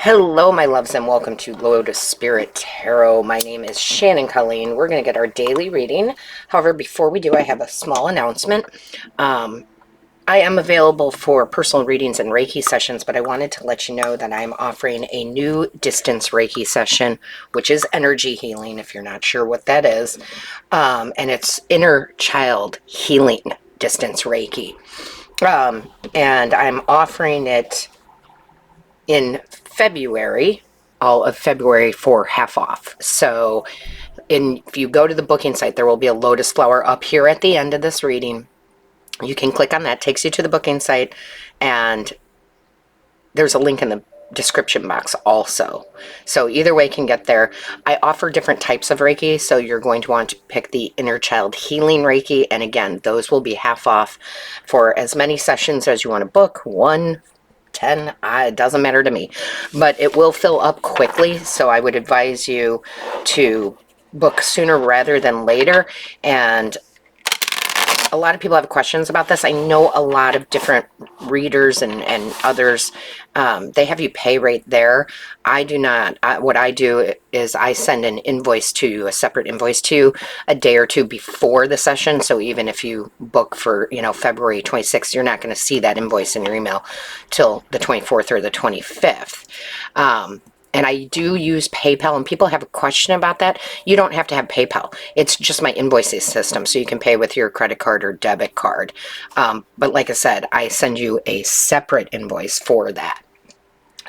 Hello, my loves, and welcome to Lotus Spirit Tarot. My name is Shannon Colleen. We're going to get our daily reading. However, before we do, I have a small announcement. I am available for personal readings and Reiki sessions, but I wanted to let you know that I'm offering a new distance Reiki session, which is energy healing, if you're not sure what that is. And it's inner child healing distance Reiki. And I'm offering it in February, all of February, for half off. So if you go to the booking site, there will be a lotus flower up here at the end of this reading. You can click on that, takes you to the booking site, and there's a link in the description box also. So either way can get there. I offer different types of Reiki, so you're going to want to pick the inner child healing Reiki, and again, those will be half off for as many sessions as you want to book. 1, 10, it doesn't matter to me, but it will fill up quickly, so I would advise you to book sooner rather than later. And a lot of people have questions about this. I know a lot of different readers and others, they have you pay right there. I do not. What I do is I send an invoice to you, a separate invoice to you, a day or two before the session. So even if you book for, February 26th, you're not going to see that invoice in your email till the 24th or the 25th. And I do use PayPal, and people have a question about that. You don't have to have PayPal. It's just my invoicing system, so you can pay with your credit card or debit card. But like I said, I send you a separate invoice for that.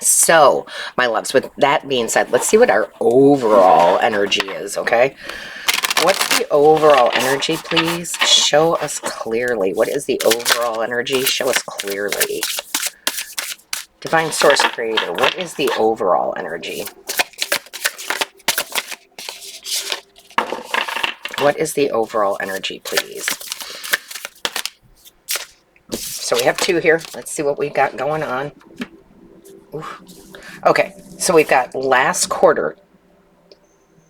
So, my loves, with that being said, let's see what our overall energy is, okay? What's the overall energy, please? Show us clearly. What is the overall energy? Show us clearly. Divine Source Creator, what is the overall energy? What is the overall energy, please? So we have 2 here. Let's see what we got going on. Oof. Okay, so we've got last quarter,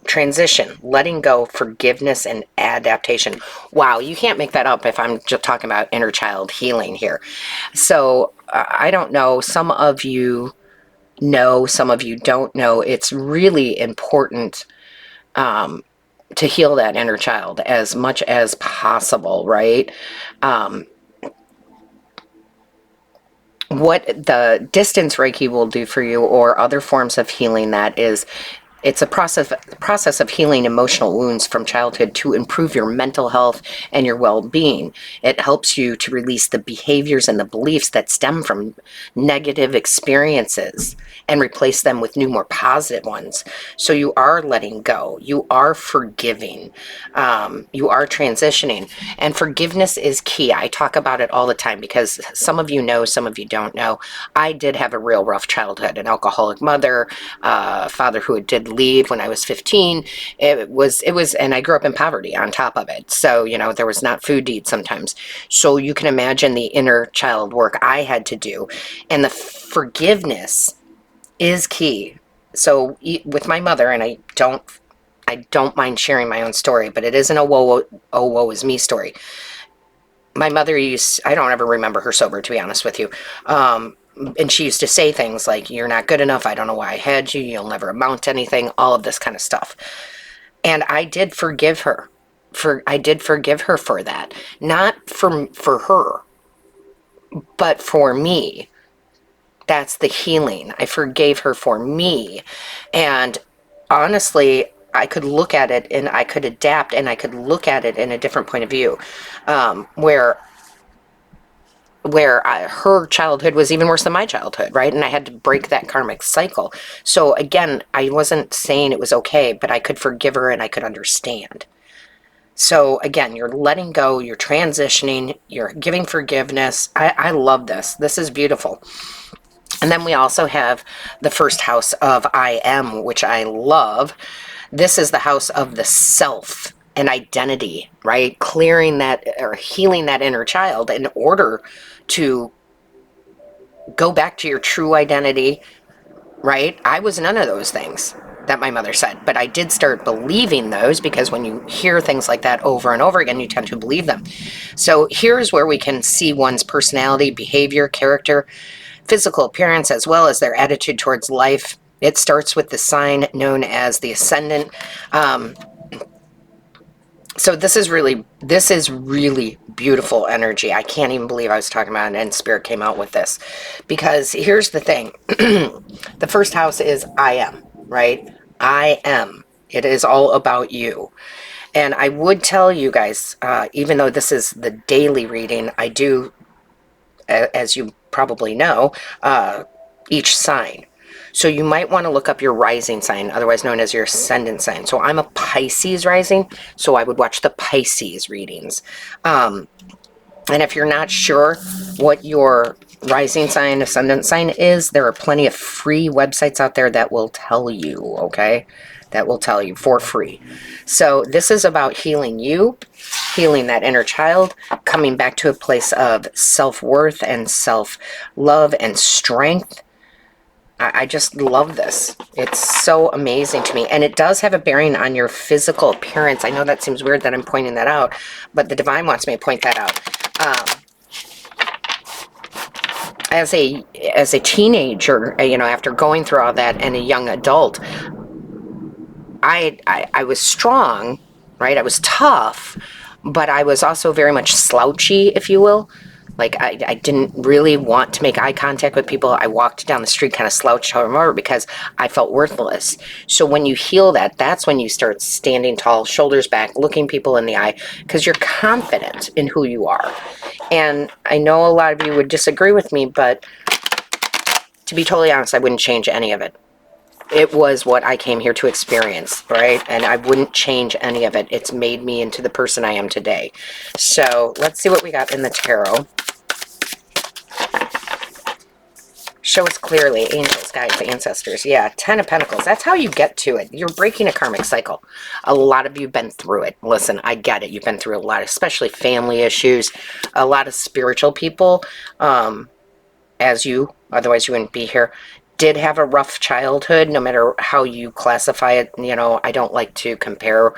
transition, letting go, forgiveness, and adaptation. Wow, you can't make that up if I'm just talking about inner child healing here. So I don't know, some of you know, some of you don't know. It's really important to heal that inner child as much as possible, right? What the distance Reiki will do for you, or other forms of healing, that is, it's a process of healing emotional wounds from childhood to improve your mental health and your well-being. It helps you to release the behaviors and the beliefs that stem from negative experiences and replace them with new, more positive ones. So you are letting go. You are forgiving. You are transitioning. And forgiveness is key. I talk about it all the time because some of you know, some of you don't know. I did have a real rough childhood, an alcoholic mother, father who did leave when I was 15. It was, and I grew up in poverty on top of it. So, there was not food to eat sometimes. So you can imagine the inner child work I had to do. And the forgiveness is key. So with my mother, and I don't mind sharing my own story, but it isn't a woe is me story. My mother I don't ever remember her sober, to be honest with you. And she used to say things like, "You're not good enough. I don't know why I had you. You'll never amount to anything," all of this kind of stuff. And I did forgive her. I did forgive her for that. Not for her, but for me. That's the healing. I forgave her for me. And honestly, I could look at it and I could adapt, and I could look at it in a different point of view, where her childhood was even worse than my childhood, right? And I had to break that karmic cycle. So again, I wasn't saying it was okay, but I could forgive her and I could understand. So again, you're letting go, you're transitioning, you're giving forgiveness. I love this. This is beautiful. And then we also have the first house of I Am, which I love. This is the house of the self and identity, right? Clearing that, or healing that inner child in order to go back to your true identity, right? I was none of those things that my mother said, but I did start believing those, because when you hear things like that over and over again, you tend to believe them. So here's where we can see one's personality, behavior, character, physical appearance as well as their attitude towards life. It starts with the sign known as the ascendant. So this is really beautiful energy. I can't even believe I was talking about it and Spirit came out with this. Because here's the thing. The first house is I am, right? I am. It is all about you. And I would tell you guys, even though this is the daily reading, I do, as you probably know, each sign. So you might want to look up your rising sign, otherwise known as your ascendant sign. So I'm a Pisces rising, so I would watch the Pisces readings. And if you're not sure what your rising sign, ascendant sign is, there are plenty of free websites out there that will tell you, okay? That will tell you for free. So this is about healing you, healing that inner child, coming back to a place of self-worth and self-love and strength. I just love this. It's so amazing to me. And it does have a bearing on your physical appearance. I know that seems weird that I'm pointing that out, but the divine wants me to point that out. As a teenager, you know, after going through all that and a young adult, I was strong, right? I was tough, but I was also very much slouchy, if you will. Like, I didn't really want to make eye contact with people. I walked down the street kind of slouched over because I felt worthless. So when you heal that, that's when you start standing tall, shoulders back, looking people in the eye, because you're confident in who you are. And I know a lot of you would disagree with me, but to be totally honest, I wouldn't change any of it. It was what I came here to experience, right? And I wouldn't change any of it. It's made me into the person I am today. So let's see what we got in the tarot. Show us clearly, angels, guides, ancestors. Yeah, 10 of Pentacles. That's how you get to it. You're breaking a karmic cycle. A lot of you have been through it. Listen, I get it. You've been through a lot, especially family issues, a lot of spiritual people, as you, otherwise you wouldn't be here, did have a rough childhood, no matter how you classify it. You know, I don't like to compare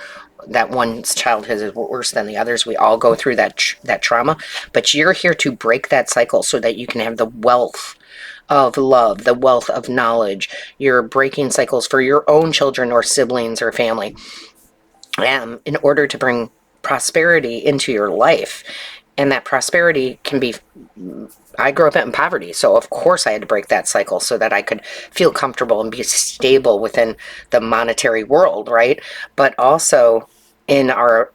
that one's childhood is worse than the others. We all go through that trauma, but you're here to break that cycle so that you can have the wealth of love, the wealth of knowledge. You're breaking cycles for your own children or siblings or family, in order to bring prosperity into your life. And that prosperity can be, I grew up in poverty, so of course I had to break that cycle so that I could feel comfortable and be stable within the monetary world, right? But also in our,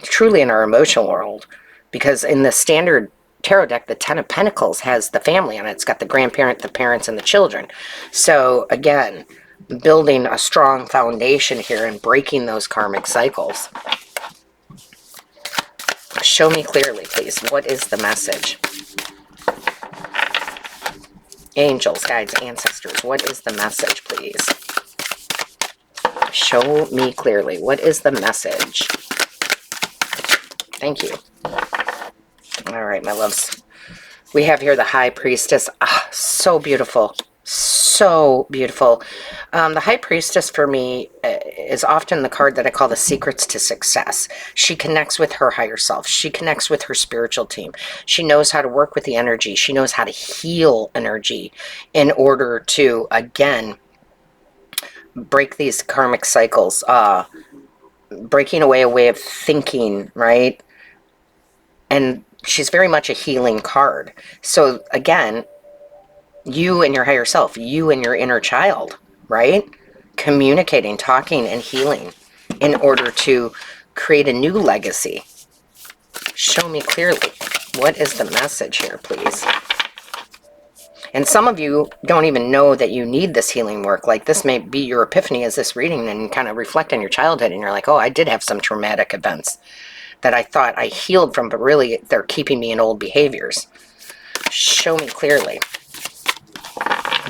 truly in our emotional world, because in the standard tarot deck, the 10 of Pentacles has the family on it. It's got the grandparent, the parents, and the children. So again, building a strong foundation here and breaking those karmic cycles. Show me clearly, please. What is the message? Angels, guides, ancestors, what is the message, please? Show me clearly. What is the message? Thank you. All right, my loves. We have here the High Priestess. Ah, so beautiful. So beautiful. The High Priestess for me is often the card that I call the secrets to success. She connects with her higher self. She connects with her spiritual team. She knows how to work with the energy. She knows how to heal energy in order to, again, break these karmic cycles. Breaking away a way of thinking, right? And she's very much a healing card. So again, you and your higher self, you and your inner child, right? Communicating, talking, and healing in order to create a new legacy. Show me clearly. What is the message here, please? And some of you don't even know that you need this healing work. Like, this may be your epiphany as this reading, and kind of reflect on your childhood, and you're like, oh, I did have some traumatic events that I thought I healed from, but really they're keeping me in old behaviors. Show me clearly.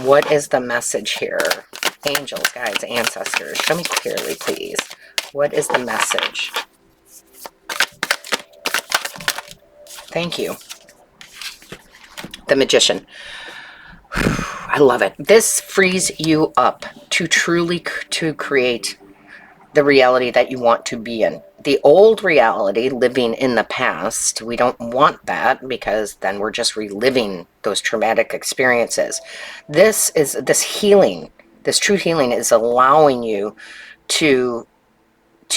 What is the message here? Angels, guides, ancestors, show me clearly, please. What is the message? Thank you. The Magician. I love it. This frees you up to truly to create the reality that you want to be in. the old reality, living in the past, we don't want that, because then we're just reliving those traumatic experiences. This healing, this true healing is allowing you to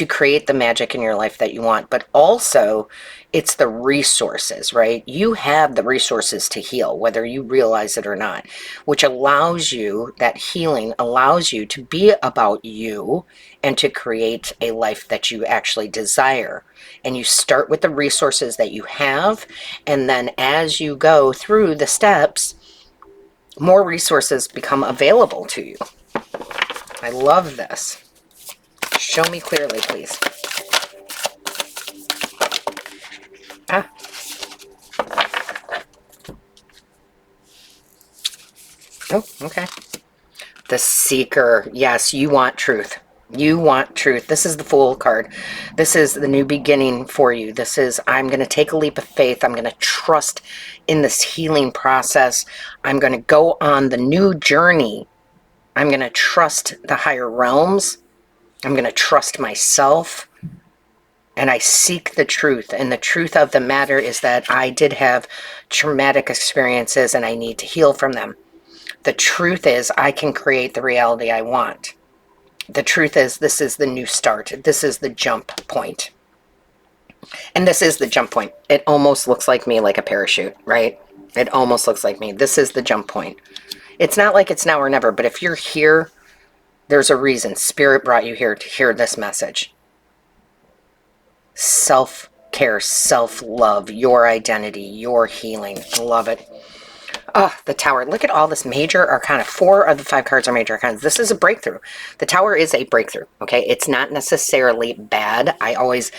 create the magic in your life that you want, but also it's the resources, right? You have the resources to heal, whether you realize it or not, which allows you, that healing allows you to be about you and to create a life that you actually desire. And you start with the resources that you have, and then as you go through the steps, more resources become available to you. I love this. Show me clearly, please. Ah. Oh, okay. The Seeker. Yes, you want truth. You want truth. This is the Fool card. This is the new beginning for you. This is, I'm going to take a leap of faith. I'm going to trust in this healing process. I'm going to go on the new journey. I'm going to trust the higher realms. I'm going to trust myself. And I seek the truth. And the truth of the matter is that I did have traumatic experiences and I need to heal from them. The truth is I can create the reality I want. The truth is this is the new start. This is the jump point. And this is the jump point. It almost looks like me, like a parachute, right? It almost looks like me. This is the jump point. It's not like it's now or never, but if you're here, there's a reason. Spirit brought you here to hear this message. Self-care, self-love, your identity, your healing. I love it. Oh, the Tower. Look at all this major arcana. 4 of the 5 cards are major arcana. This is a breakthrough. The Tower is a breakthrough, okay? It's not necessarily bad. I always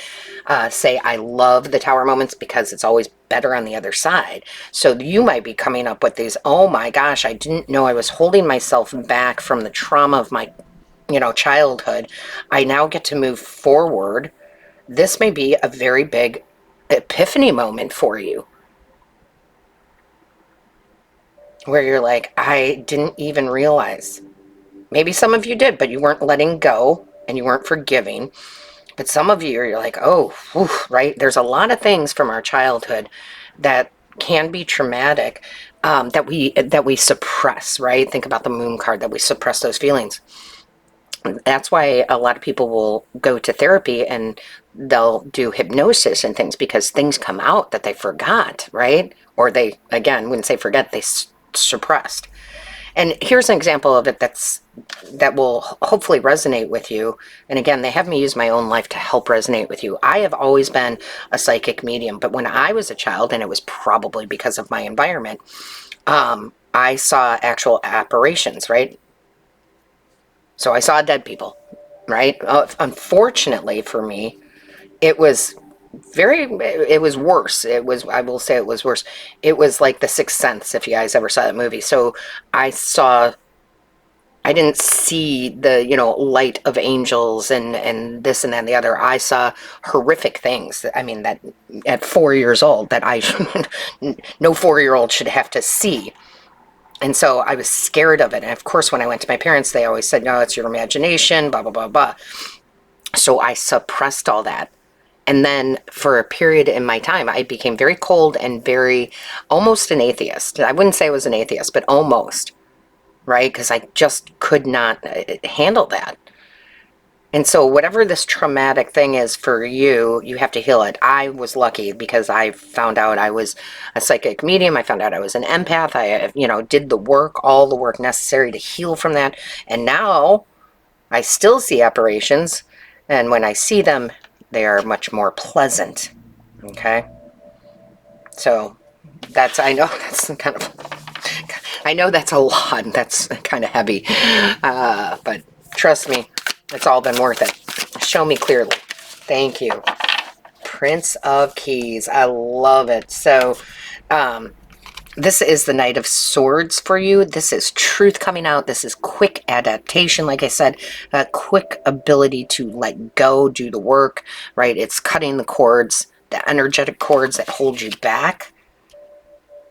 say I love the Tower moments because it's always better on the other side. So you might be coming up with these, oh my gosh, I didn't know I was holding myself back from the trauma of my, childhood. I now get to move forward. This may be a very big epiphany moment for you, where you're like, I didn't even realize. Maybe some of you did, but you weren't letting go and you weren't forgiving. But some of you, you're like, oh, whew, right? There's a lot of things from our childhood that can be traumatic, that we suppress, right? Think about the Moon card, that we suppress those feelings. That's why a lot of people will go to therapy and they'll do hypnosis and things, because things come out that they forgot, right? Or they, again, wouldn't say forget, they suppressed. And here's an example of it that will hopefully resonate with you. And again, they have me use my own life to help resonate with you. I have always been a psychic medium, but when I was a child, and it was probably because of my environment, I saw actual apparitions, right? So I saw dead people, right? Unfortunately for me, it was worse. I will say it was worse. It was like The Sixth Sense, if you guys ever saw that movie. So I didn't see the, light of angels and this and that and the other. I saw horrific things. I mean, that at 4 years old, that no 4-year-old should have to see. And so I was scared of it. And of course, when I went to my parents, they always said, no, it's your imagination, blah, blah, blah, blah. So I suppressed all that. And then for a period in my time, I became very cold and almost an atheist. I wouldn't say I was an atheist, but almost, right? Because I just could not handle that. And so whatever this traumatic thing is for you, you have to heal it. I was lucky because I found out I was a psychic medium. I found out I was an empath. I, did all the work necessary to heal from that. And now I still see apparitions. And when I see them, they are much more pleasant. Okay? So I know that's a lot. That's kind of heavy. But trust me, it's all been worth it. Show me clearly. Thank you. Prince of Keys. I love it. So, this is the Knight of Swords for you. This is truth coming out. This is quick adaptation. Like I said, a quick ability to let go, do the work, right? It's cutting the cords, the energetic cords that hold you back.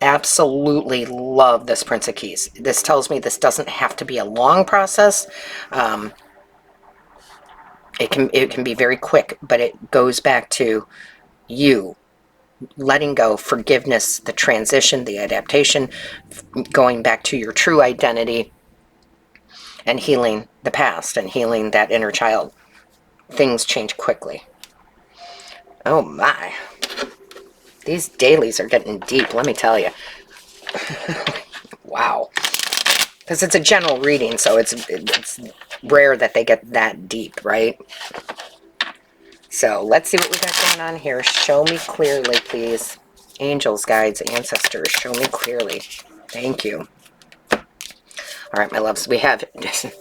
Absolutely love this Prince of Keys. This tells me this doesn't have to be a long process. It can be very quick, but it goes back to you letting go, forgiveness, the transition, the adaptation, going back to your true identity, and healing the past and healing that inner child. Things change quickly. Oh my. These dailies are getting deep, let me tell you. Wow. Because it's a general reading, so it's rare that they get that deep, right? So let's see what we got going on here. Show me clearly, please. Angels, guides, ancestors, show me clearly. Thank you. All right, my loves, we have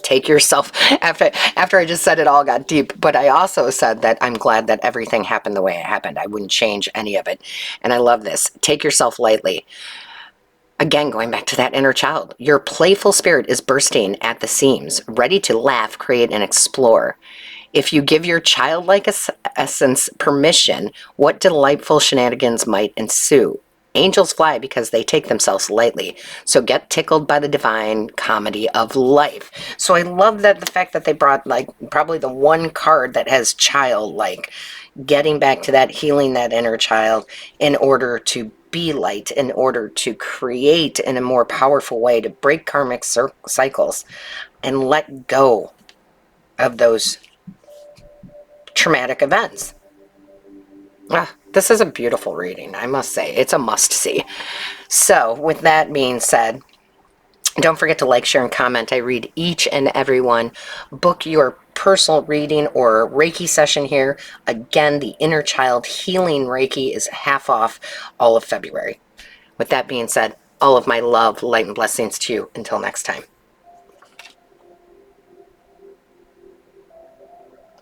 take yourself, after I just said it all got deep, but I also said that I'm glad that everything happened the way it happened. I wouldn't change any of it. And I love this. Take yourself lightly. Again, going back to that inner child, your playful spirit is bursting at the seams, ready to laugh, create, and explore. If you give your childlike essence permission, what delightful shenanigans might ensue. Angels fly because they take themselves lightly. So get tickled by the divine comedy of life. So I love that the fact that they brought like probably the one card that has childlike, getting back to that, healing that inner child in order to be light, in order to create in a more powerful way, to break karmic cycles and let go of those traumatic events. This is a beautiful reading, I must say. It's a must-see. So, with that being said, don't forget to like, share, and comment. I read each and every one. Book your personal reading or Reiki session here. Again, the Inner Child Healing Reiki is half off all of February. With that being said, all of my love, light, and blessings to you. Until next time.